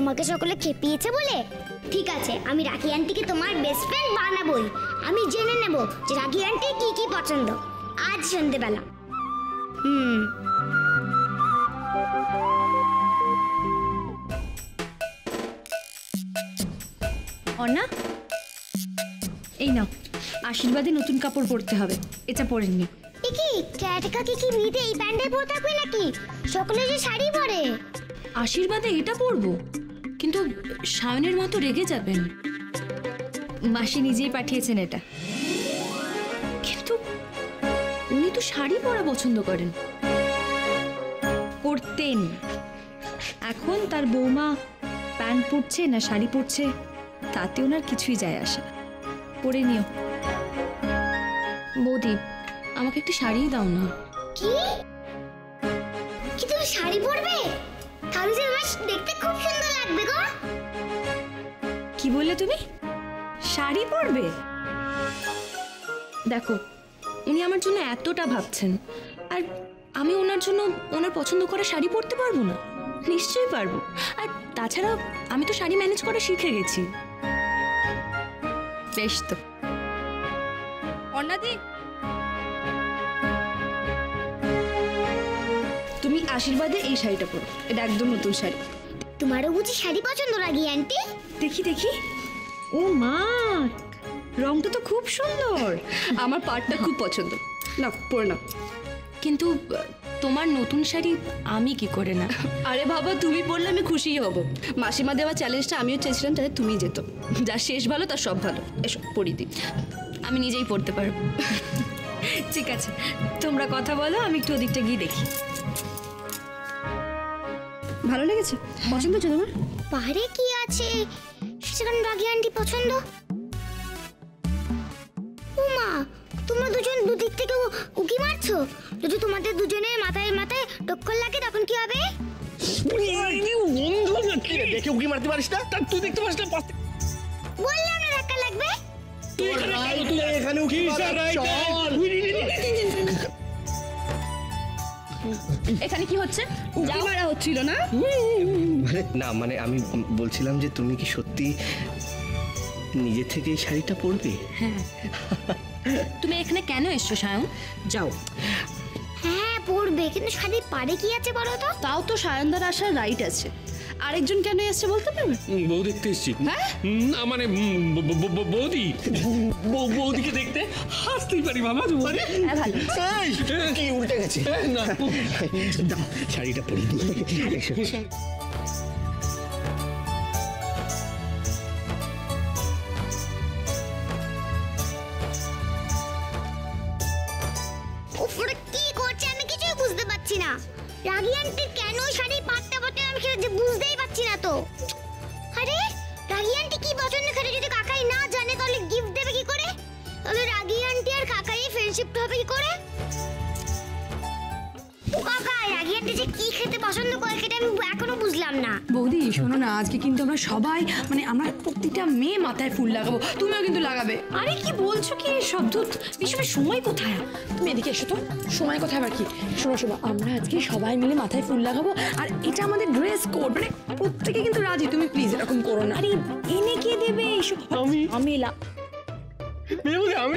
তোমাকে সকলে খেপিয়েছে বলে? ঠিক আছে, আমি রাখি আন্টিকে তোমার বেস্ট ফ্রেন্ড বানাবোই। আমি জেনে নেব যে রাখি আন্টি কি কি পছন্দ আজ সন্ধ্যেবেলা। অনা, এই নাও, আশীর্বাদে নতুন কাপড় পরতে হবে, এটা পরেননি। কি ক্যাটকা কি বিয়েতে এই প্যান্ডেল পরে থাকবে নাকি? সকলে যে শাড়ি পরে। আশীর্বাদে এটা পরবো, কিন্তু সায়নের মা তো রেগে যাবেন। মাসি নিজেই পাঠিয়েছেন এটা, কিন্তু উনি তো শাড়ি পরা পছন্দ করেন, পরতেন। এখন তার বৌমা প্যান্ট পরছে না শাড়ি পরছে তাতে ওনার কিছুই যায় আসে না। পরে নিও। বৌদি, আমাকে একটা শাড়ি দাও না। কি কি তুমি শাড়ি পরবে? তাহলে যে বেশ দেখতে খুব সুন্দর লাগবে গো। কি বললে তুমি? শাড়ি পরবে? দেখো, উনি আমার জন্য এতটা ভাবছেন, আর আমি ওনার জন্য ওনার পছন্দ করা শাড়ি পরতে পারবো না? নিশ্চয়ই পারবো। আর তাছাড়া আমি তো শাড়ি ম্যানেজ করা শিখে গেছি। বেশ তো। অন্নাদি, তুমি আশীর্বাদে এই শাড়িটা পরো, এটা একদম নতুন শাড়ি। তোমারও বুঝি শাড়ি পছন্দ রাখি আন্টি? দেখি দেখি। ও মা, রংটা তো খুব সুন্দর। আমার পাটটা খুব পছন্দ। না, পরে নাও। কিন্তু তোমার নতুন শাড়ি আমি কি করে না? আরে বাবা, তুমি পরলে আমি খুশিই হব। মাসিমা দেওয়া চ্যালেঞ্জটা আমিও চেয়েছিলাম যাতে তুমি যেত। যার শেষ ভালো তার সব ভালো। এসব পরিয়ে দিই, আমি নিজেই পড়তে পারবো। ঠিক আছে, তোমরা কথা বলো, আমি একটু ওদিকটা গিয়ে দেখি। ভালো লেগেছে? পছন্দ হচ্ছে তোমার? পাহাড়ে কি আছে সেখানে রাখি আন্টি পছন্দ? উমা, তোমরা দুজন দুদিক থেকে উকি মারছো। যদি তোমাদের দুজনের মাথায় মাথায় টক্কর লাগে তখন কি হবে? দেখে উকি মারতে পারিস না? তুই দেখতে পারিস না? বললাম না ধাক্কা লাগবে। এখানে উকি এখানে কি হচ্ছে? উকি মারা হচ্ছিল না? না মানে আমি বলছিলাম যে তুমি কি সত্যি নিজে থেকে এই শাড়িটা পরবে? হ্যাঁ। তুমি এখানে কেন এসছো সায়ন? যাও। হ্যাঁ পরবে, কিন্তু শাড়ি পারে কি আছে বলো তো? তাও তো সায়নদার আসার রাইট আছে। আরেকজন কেন এসছে বলতে পারবে? বউ দেখতে এসছি। না মানে বৌদি, বৌদিকে দেখতে হাসতেই পারি বাবা। কি উল্টে গেছে? না, শাড়িটা পরি। ওপরে কি করছে আমি কিছুই বুঝতে পারছি না। রাগি আন্টি কেন শাড়ি পাটটা পরতে আমি সেটা বুঝতেই পারছি না তো। আরে রাগি আন্টি কি পছন্দ করে যদি কাকাই না জানে তাহলে গিফট দেবে কি করে? তাহলে রাগি আন্টি আর কাকাই ফ্রেন্ডশিপ হবে কি করে? ও কাকা, রাগি আন্টি যে কি খেতে পছন্দ করে সেটা আমি এখনো বুঝলাম না। বৌদি শোনো না, আজকে কিন্তু আমরা সবাই মানে আমরা প্রত্যেকটা মেয়ে মাথায় ফুল লাগাবো, তুমিও কিন্তু লাগাবে। আরে কি বলছো কি এসব? বিষয়ে সময় কোথায়? তুমি এদিকে এসো তো। সময় কোথায় আবার কি? শোনো শোনো, আমরা আজকে সবাই মিলে মাথায় ফুল লাগাবো, আর এটা আমাদের ড্রেস কোড, মানে প্রত্যেকে কিন্তু রাজি। তুমি প্লিজ এরকম করো না। আরে এনে কে দেবে এইসব? আমি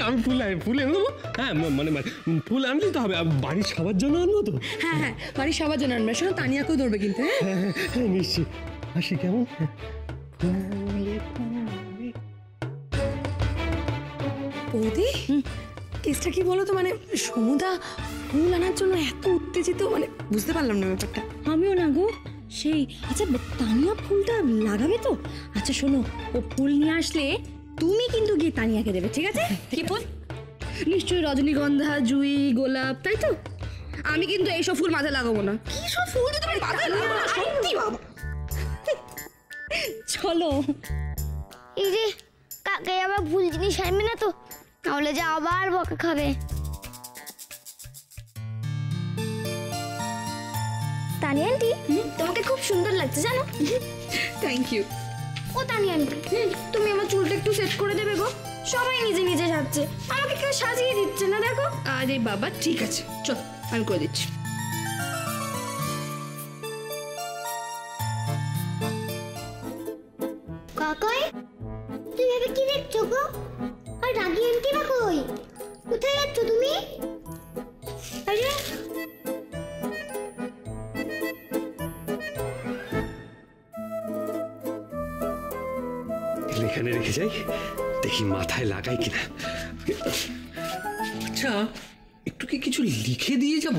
আমি ফুল এনে দেবো। হ্যাঁ মানে ফুল আনলেই তো হবে, বাড়ির সবার জন্য আনবো তো। হ্যাঁ হ্যাঁ, বাড়ির সবার জন্য আনবে। শোনো, তানিয়াকেও ধরবে কিন্তু। হ্যাঁ নিশ্চয়ই। আসি কেমন? বৌদি, কেসটা কি বলো তো, মানে সমুদা ফুল আনার জন্য এত উত্তেজিত, মানে বুঝতে পারলাম না ব্যাপারটা। আমিও না গো। সেই আচ্ছা, তানিয়া ফুলটা লাগাবে তো? আচ্ছা শোনো, ও ফুল নিয়ে আসলে তুমি কিন্তু গিয়ে তানিয়াকে দেবে, ঠিক আছে? কি ফুল? নিশ্চয়ই রজনীগন্ধা, জুই, গোলাপ, তাই তো? আমি কিন্তু এইসব ফুল মাথায় লাগাবো না। কি সব ফুল তুমি মাথায় লাগাবো না? সত্যি বাবা। চলো। এই যে কাকাই আবার ভুল জিনিস আনবে না তো, তাহলে যে আবার বকা খাবে। তানিয়া আন্টি, তোমাকে খুব সুন্দর লাগছে জানো? Thank you. ও তানিয়া আন্টি, তুমি আমার চুলটা একটু সেট করে দেবে গো। সবাই নিজে নিজে সাজছে, আমাকে কেউ সাজিয়ে দিচ্ছে না দেখো। আরে বাবা ঠিক আছে, চল আমি করে দিচ্ছি। গো, আর রাগি আন্টি বা কই? কোথায় যাচ্ছ তুমি? আরে এখানে রেখে যাই, দেখি মাথায় লাগাই কিনা। আচ্ছা, একটু কি কিছু লিখে দিয়ে যাব?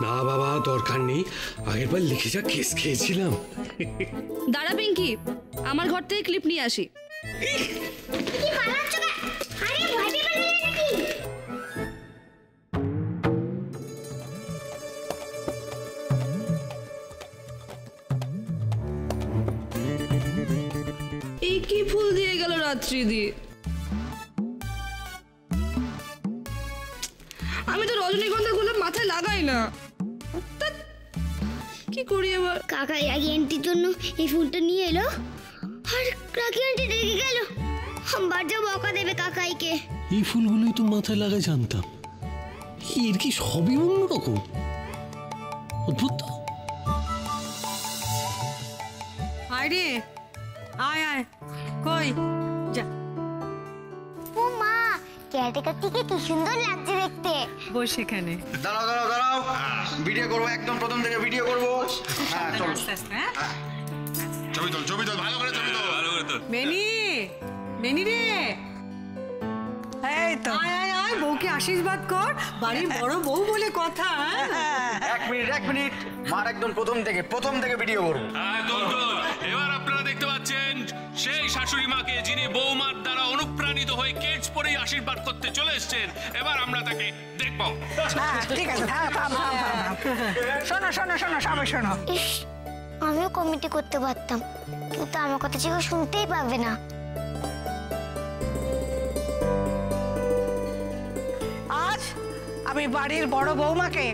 না বাবা, দরকার নেই, আগের বার লিখে যা কেস খেয়েছিলাম। দাঁড়া পিঙ্কি, আমার ঘর থেকে ক্লিপ নিয়ে আসি। কি পালাচ্ছ না? আরে ভয় পেয়ে পালিয়ে নাকি? এই কি ফুল দিয়ে গেল রাত্রি দি? আমি তো রজনীগন্ধা গোলাপ মাথায় লাগাই না, ধ্যাৎ, কি করি এবার? কাকা রাগি আন্টির জন্য এই ফুলটা নিয়ে এলো, আর রাগি আন্টি রেগে গেল। আমার যা বকা দেবে কাকাইকে। এই ফুলগুলোই তো মাথায় লাগাই জানতাম, এর কি সবই অন্যরকম? অদ্ভুত। আয় রে, আয় আয়, কই যা, ও মা, ক্যারেক্টারটিকে কি সুন্দর লাগছে দেখতে। বস এখানে। দাঁড়াও দাঁড়াও দাঁড়াও, ভিডিও করবো, একদম প্রথম থেকে ভিডিও করবো। হ্যাঁ চলো, আস্তে আস্তে, হ্যাঁ? ছবি তোল, ভালো করে ছবি তোল। মেনি, মেনি রে, এই তো আয় আয় আয়, বউকে আশীর্বাদ কর, বাড়ির বড় বউ বলে কথা। হ্যাঁ? এক মিনিট, মার একদম প্রথম থেকে ভিডিও করবো। এবার আপনারা দেখতে পাচ্ছেন সেই শাশুড়ি মাকে যিনি বৌমার দ্বারা অনুপ্রাণিত হয়ে কেজ পরেই আশীর্বাদ করতে চলে এসেছেন। এবার আমরা তাকে দেখব। ঠিক আছে, থাম। শোনো সবাই শোনো। ইস, আমিও কমিটি করতে পারতাম, কিন্তু আমার কথা কেউ শুনতেই পাবে না। আজ আমি বাড়ির বড় বৌমাকে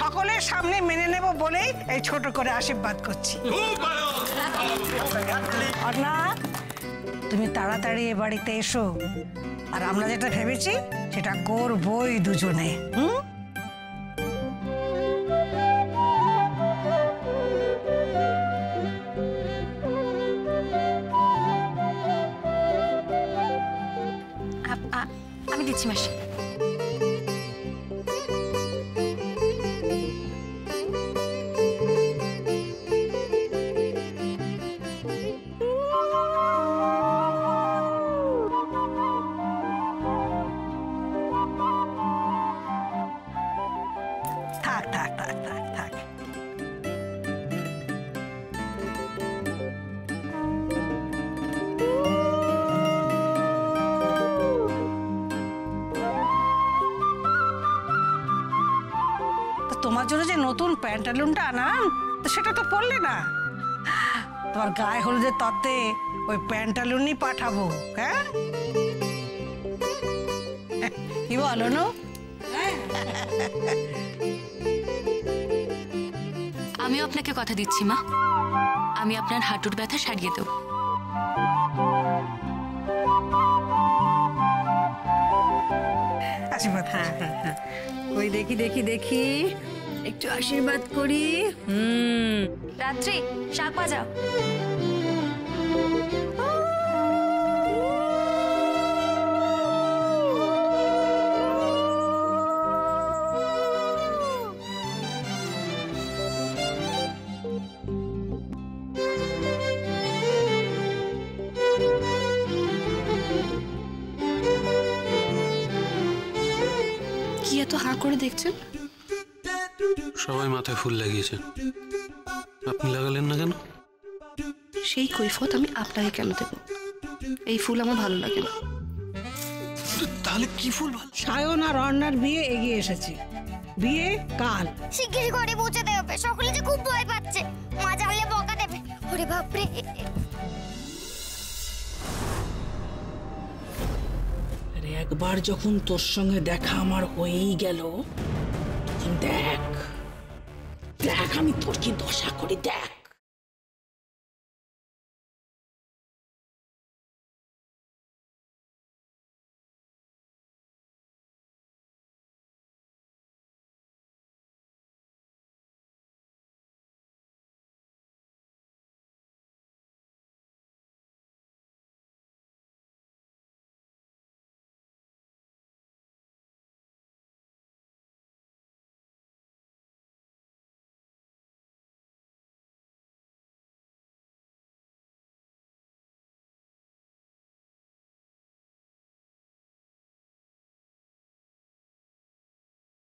সকলের সামনে মেনে নেব বলেই এই ছোট করে আশীর্বাদ করছি। অর্ণা, তুমি তাড়াতাড়ি এ বাড়িতে এসো, আর আমরা যেটা ভেবেছি সেটা করবই দুজনে। হুম? আমি দিচ্ছি মাসি। থাক। তোমার জন্য যে নতুন প্যান্টালুনটা আনাম, তো সেটা তো পরলে না। তোমার গায়ে হলুদের তত্ত্বে ওই প্যান্টালুনই পাঠাবো। হ্যাঁ, কি বলো না? আমিও আপনাকে কথা দিচ্ছি মা, আমি আপনার হাঁটুর ব্যথা সারিয়ে দেব। আশীর্বাদ। হ্যাঁ, ওই দেখি একটু আশীর্বাদ করি। রাত্রি শাক বাজাও। কি এত হাঁ করে দেখছেন? সবাই মাথায় ফুল লাগিয়েছে, আপনি লাগালেন না কেন? সেই কৈফত আমি আপনাকে কেন দেব? এই ফুল আমার ভালো লাগে না। তাহলে কি ফুল ভালো? সায়ন আর অর্ণার বিয়ে এগিয়ে এসেছে, বিয়ে কাল। শিগগিরই ঘরে পৌঁছাতে হবে, সকলে যে খুব ভয় পাচ্ছে, মা জানলে বকা দেবে। ওরে বাপরে, একবার যখন তোর সঙ্গে দেখা আমার হয়েই গেল, তখন দেখ আমি তোর কি দশা করি, দেখ।